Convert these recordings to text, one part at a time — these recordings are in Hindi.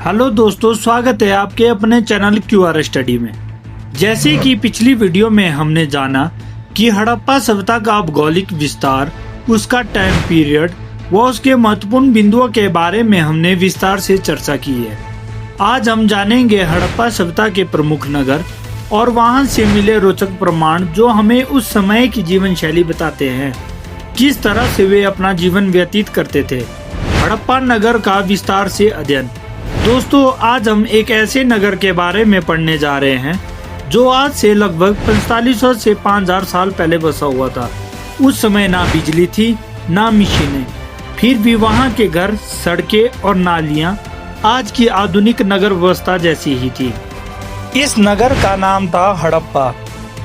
हेलो दोस्तों, स्वागत है आपके अपने चैनल QR स्टडी में। जैसे कि पिछली वीडियो में हमने जाना कि हड़प्पा सभ्यता का भौगोलिक विस्तार, उसका टाइम पीरियड व उसके महत्वपूर्ण बिंदुओं के बारे में हमने विस्तार से चर्चा की है। आज हम जानेंगे हड़प्पा सभ्यता के प्रमुख नगर और वहां से मिले रोचक प्रमाण जो हमें उस समय की जीवन शैली बताते हैं, किस तरह से वे अपना जीवन व्यतीत करते थे। हड़प्पा नगर का विस्तार से अध्ययन। दोस्तों, आज हम एक ऐसे नगर के बारे में पढ़ने जा रहे हैं जो आज से लगभग 4500 से 5000 साल पहले बसा हुआ था। उस समय ना बिजली थी, ना मशीनें, फिर भी वहाँ के घर, सड़कें और नालियाँ आज की आधुनिक नगर व्यवस्था जैसी ही थी। इस नगर का नाम था हड़प्पा।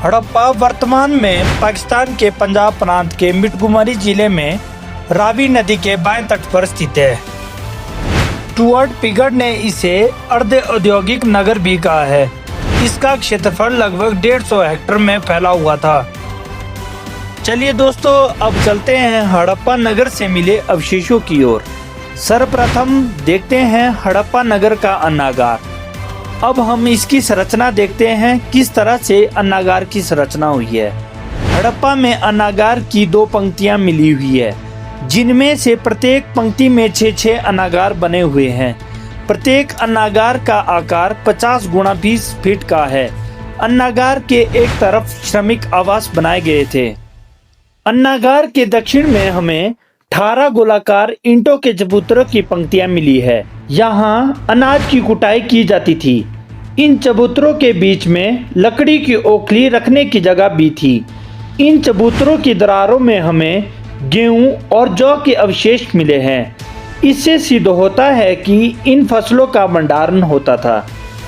हड़प्पा वर्तमान में पाकिस्तान के पंजाब प्रांत के मिठगुमरी जिले में रावी नदी के बाएं तट पर स्थित है। स्टुअर्ट पिगर्ड ने इसे अर्ध औद्योगिक नगर भी कहा है। इसका क्षेत्रफल लगभग 150 हेक्टेयर में फैला हुआ था। चलिए दोस्तों, अब चलते हैं हड़प्पा नगर से मिले अवशेषों की ओर। सर्वप्रथम देखते हैं हड़प्पा नगर का अन्नागार। अब हम इसकी संरचना देखते हैं, किस तरह से अन्नागार की संरचना हुई है। हड़प्पा में अन्नागार की 2 पंक्तियां मिली हुई है, जिनमें से प्रत्येक पंक्ति में 6-6 अन्नागार बने हुए हैं। प्रत्येक अन्नागार का आकार 50 × 20 फीट का है। अन्नागार के एक तरफ श्रमिक आवास बनाए गए थे। अन्नागार के दक्षिण में हमें 18 गोलाकार ईंटों के चबूतरों की पंक्तियां मिली है। यहाँ अनाज की कुटाई की जाती थी। इन चबूतरों के बीच में लकड़ी की ओखली रखने की जगह भी थी। इन चबूतरों की दरारों में हमें गेहूं और जौ के अवशेष मिले हैं। इससे सिद्ध होता है कि इन फसलों का भंडारण होता था।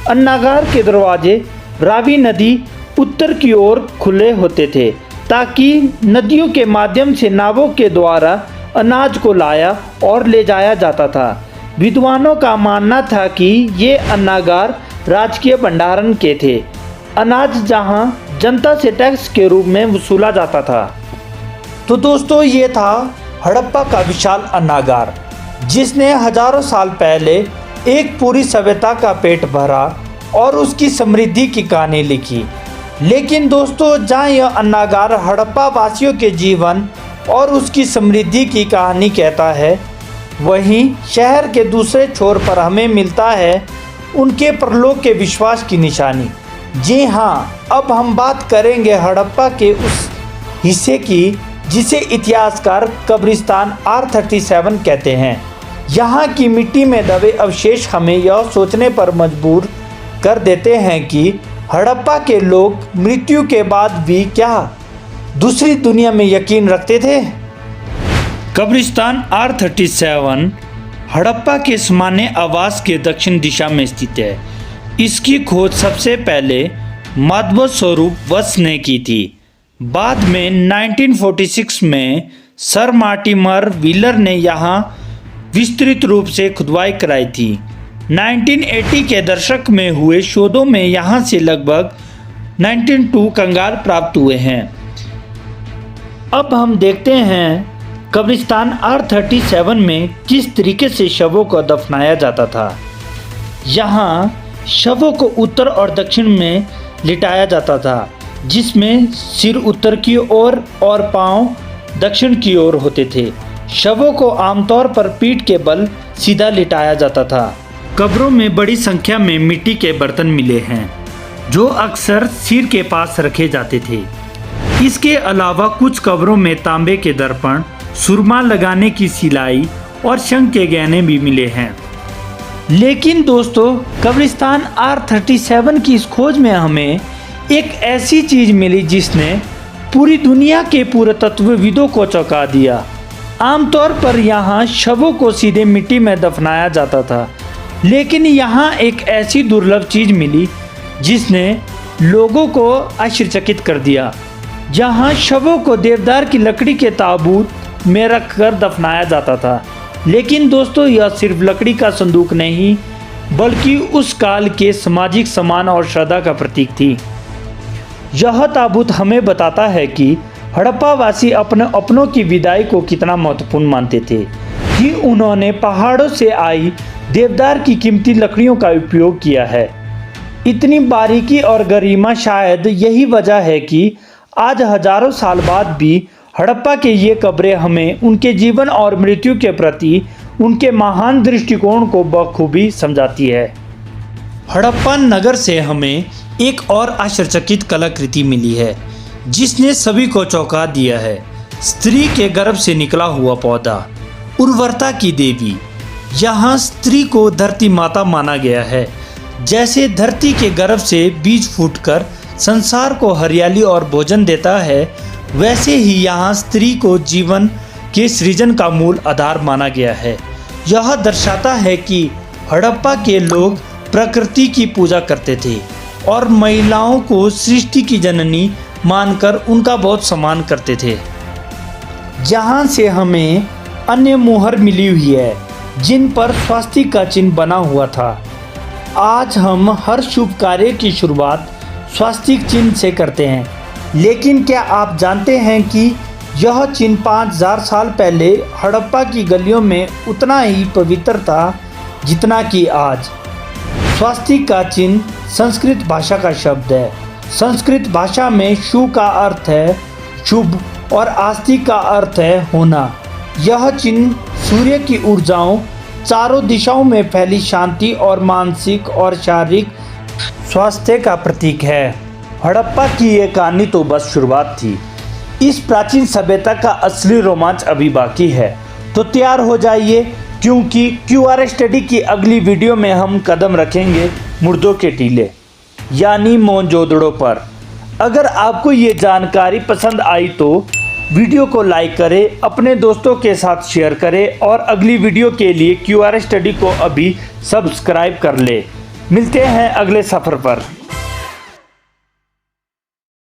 अन्नागार के दरवाजे रावी नदी उत्तर की ओर खुले होते थे, ताकि नदियों के माध्यम से नावों के द्वारा अनाज को लाया और ले जाया जाता था। विद्वानों का मानना था कि ये अन्नागार राजकीय भंडारण के थे। अनाज जहां जनता से टैक्स के रूप में वसूला जाता था। तो दोस्तों, ये था हड़प्पा का विशाल अन्नागार, जिसने हजारों साल पहले एक पूरी सभ्यता का पेट भरा और उसकी समृद्धि की कहानी लिखी। लेकिन दोस्तों, जहाँ यह अन्नागार हड़प्पा वासियों के जीवन और उसकी समृद्धि की कहानी कहता है, वहीं शहर के दूसरे छोर पर हमें मिलता है उनके परलोक के विश्वास की निशानी। जी हाँ, अब हम बात करेंगे हड़प्पा के उस हिस्से की जिसे इतिहासकार कब्रिस्तान R37 कहते हैं। यहाँ की मिट्टी में दबे अवशेष हमें यह सोचने पर मजबूर कर देते हैं कि हड़प्पा के लोग मृत्यु के बाद भी क्या दूसरी दुनिया में यकीन रखते थे। कब्रिस्तान R37 हड़प्पा के सामान्य आवास के दक्षिण दिशा में स्थित है। इसकी खोज सबसे पहले माधव स्वरूप वत्स ने की थी। बाद में 1946 में सर मार्टिमर व्हीलर ने यहाँ विस्तृत रूप से खुदाई कराई थी। 1980 के दशक में हुए शोधों में यहाँ से लगभग 92 कंगाल प्राप्त हुए हैं। अब हम देखते हैं कब्रिस्तान R37 में किस तरीके से शवों को दफनाया जाता था। यहाँ शवों को उत्तर और दक्षिण में लिटाया जाता था, जिसमें सिर उत्तर की ओर और पांव दक्षिण की ओर होते थे। शवों को आमतौर पर पीठ के बल सीधा लिटाया जाता था। कब्रों में बड़ी संख्या में मिट्टी के बर्तन मिले हैं, जो अक्सर सिर के पास रखे जाते थे। इसके अलावा कुछ कब्रों में तांबे के दर्पण, सुरमा लगाने की सिलाई और शंख के गहने भी मिले हैं। लेकिन दोस्तों, कब्रिस्तान R37 की इस खोज में हमें एक ऐसी चीज मिली जिसने पूरी दुनिया के पुरातत्वविदों को चौंका दिया। आमतौर पर यहाँ शवों को सीधे मिट्टी में दफनाया जाता था, लेकिन यहाँ एक ऐसी दुर्लभ चीज मिली जिसने लोगों को आश्चर्यचकित कर दिया। जहाँ शवों को देवदार की लकड़ी के ताबूत में रखकर दफनाया जाता था। लेकिन दोस्तों, यह सिर्फ लकड़ी का संदूक नहीं, बल्कि उस काल के सामाजिक सम्मान और श्रद्धा का प्रतीक थी। यह ताबूत हमें बताता है कि हड़प्पा वासी अपनों की विदाई को कितना महत्वपूर्ण मानते थे, कि उन्होंने पहाड़ों से आई देवदार की कीमती लकड़ियों का उपयोग किया है। इतनी बारीकी और गरिमा शायद यही वजह है कि आज हजारों साल बाद भी हड़प्पा के ये कब्रें हमें उनके जीवन और मृत्यु के प्रति उनके महान दृष्टिकोण को बखूबी समझाती है। हड़प्पा नगर से हमें एक और आश्चर्यचकित कलाकृति मिली है जिसने सभी को चौंका दिया है। स्त्री के गर्भ से निकला हुआ पौधा, उर्वरता की देवी। यहाँ स्त्री को धरती माता माना गया है। जैसे धरती के गर्भ से बीज फूटकर संसार को हरियाली और भोजन देता है, वैसे ही यहाँ स्त्री को जीवन के सृजन का मूल आधार माना गया है। यह दर्शाता है कि हड़प्पा के लोग प्रकृति की पूजा करते थे और महिलाओं को सृष्टि की जननी मानकर उनका बहुत सम्मान करते थे। जहाँ से हमें अन्य मोहर मिली हुई है जिन पर स्वास्तिक का चिन्ह बना हुआ था। आज हम हर शुभ कार्य की शुरुआत स्वास्तिक चिन्ह से करते हैं, लेकिन क्या आप जानते हैं कि यह चिन्ह 5000 साल पहले हड़प्पा की गलियों में उतना ही पवित्र था जितना कि आज। स्वास्तिक का चिन्ह संस्कृत भाषा का शब्द है। संस्कृत भाषा में शु का अर्थ है शुभ और आस्तिक का अर्थ है होना। यह चिन्ह सूर्य की ऊर्जाओं चारों दिशाओं में फैली शांति और मानसिक और शारीरिक स्वास्थ्य का प्रतीक है। हड़प्पा की ये कहानी तो बस शुरुआत थी। इस प्राचीन सभ्यता का असली रोमांच अभी बाकी है। तो तैयार हो जाइए, क्योंकि क्यूआर स्टडी की अगली वीडियो में हम कदम रखेंगे मुर्दों के टीले यानी मोहनजोदड़ो पर। अगर आपको ये जानकारी पसंद आई तो वीडियो को लाइक करें, अपने दोस्तों के साथ शेयर करें और अगली वीडियो के लिए क्यूआर स्टडी को अभी सब्सक्राइब कर ले। मिलते हैं अगले सफ़र पर।